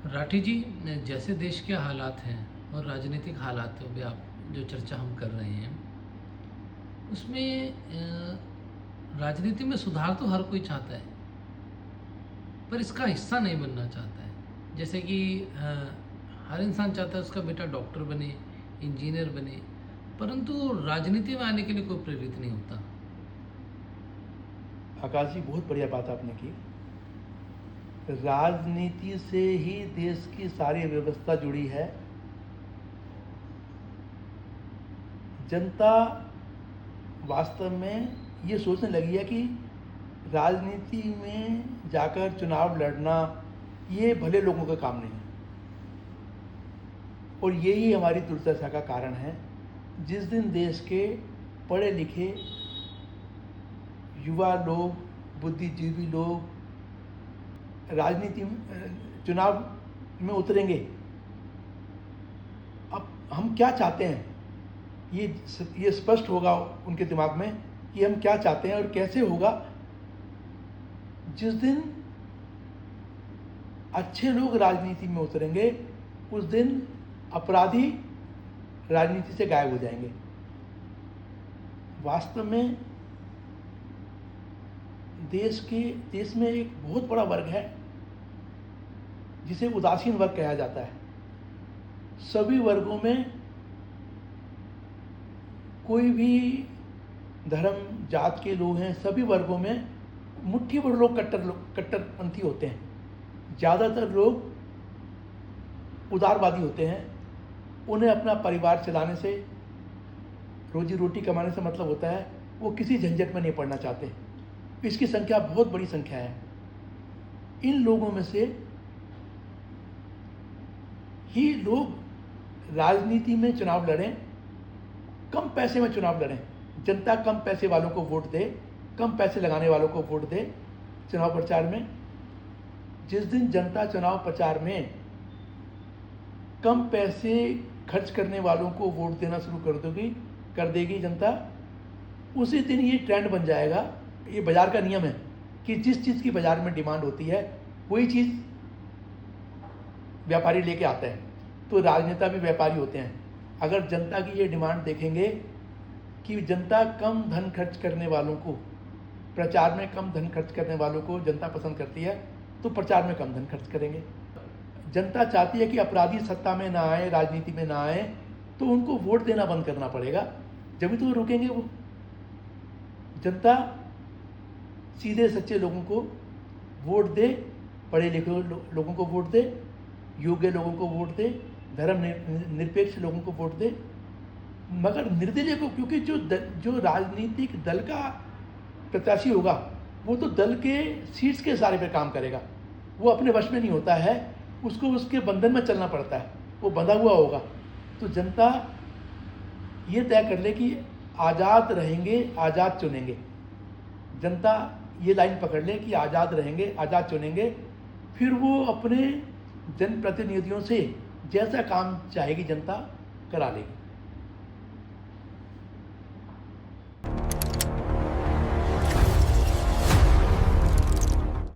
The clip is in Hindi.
राठी जी, जैसे देश के हालात हैं और राजनीतिक हालातों पे आप जो चर्चा हम कर रहे हैं, उसमें राजनीति में सुधार तो हर कोई चाहता है, पर इसका हिस्सा नहीं बनना चाहता है। जैसे कि हर इंसान चाहता है उसका बेटा डॉक्टर बने, इंजीनियर बने, परंतु राजनीति में आने के लिए कोई प्रेरित नहीं होता। आकाश जी, बहुत बढ़िया बात आपने की। राजनीति से ही देश की सारी व्यवस्था जुड़ी है। जनता वास्तव में ये सोचने लगी है कि राजनीति में जाकर चुनाव लड़ना ये भले लोगों का काम नहीं है, और यही हमारी दुर्दशा का कारण है। जिस दिन देश के पढ़े लिखे युवा लोग, बुद्धिजीवी लोग राजनीति चुनाव में उतरेंगे, अब हम क्या चाहते हैं ये स्पष्ट होगा उनके दिमाग में कि हम क्या चाहते हैं और कैसे होगा। जिस दिन अच्छे लोग राजनीति में उतरेंगे, उस दिन अपराधी राजनीति से गायब हो जाएंगे। वास्तव में देश में एक बहुत बड़ा वर्ग है जिसे उदासीन वर्ग कहा जाता है। सभी वर्गों में कोई भी धर्म जात के लोग हैं, सभी वर्गों में मुट्ठी भर लोग कट्टरपंथी होते हैं। ज़्यादातर लोग उदारवादी होते हैं। उन्हें अपना परिवार चलाने से, रोजी रोटी कमाने से मतलब होता है। वो किसी झंझट में नहीं पड़ना चाहते। इसकी संख्या बहुत बड़ी संख्या है। इन लोगों में से ही लोग राजनीति में चुनाव लड़ें, कम पैसे में चुनाव लड़ें। जनता कम पैसे वालों को वोट दे, कम पैसे लगाने वालों को वोट दे चुनाव प्रचार में। जिस दिन जनता चुनाव प्रचार में कम पैसे खर्च करने वालों को वोट देना शुरू कर देगी जनता, उसी दिन ये ट्रेंड बन जाएगा। ये बाजार का नियम है कि जिस चीज़ की बाजार में डिमांड होती है वही चीज़ व्यापारी लेके आता है। तो राजनेता भी व्यापारी होते हैं। अगर जनता की ये डिमांड देखेंगे कि जनता कम धन खर्च करने वालों को, प्रचार में कम धन खर्च करने वालों को जनता पसंद करती है, तो प्रचार में कम धन खर्च करेंगे। जनता चाहती है कि अपराधी सत्ता में ना आए, राजनीति में ना आए, तो उनको वोट देना बंद करना पड़ेगा, जब तो वो रुकेंगे। वो जनता सीधे सच्चे लोगों को वोट दे, पढ़े लिखे लोगों को वोट दे, योग्य लोगों को वोट दे, धर्म निरपेक्ष लोगों को वोट दे। मगर निर्दलीय को, क्योंकि जो राजनीतिक दल का प्रत्याशी होगा वो तो दल के सीट्स के सारे पे काम करेगा। वो अपने वश में नहीं होता है, उसको उसके बंधन में चलना पड़ता है, वो बंधा हुआ होगा। तो जनता ये तय कर ले कि आज़ाद रहेंगे, आज़ाद चुनेंगे। जनता ये लाइन पकड़ ले कि आज़ाद रहेंगे, आज़ाद चुनेंगे। फिर वो अपने जनप्रतिनिधियों से जैसा काम चाहेगी जनता करा लेगी।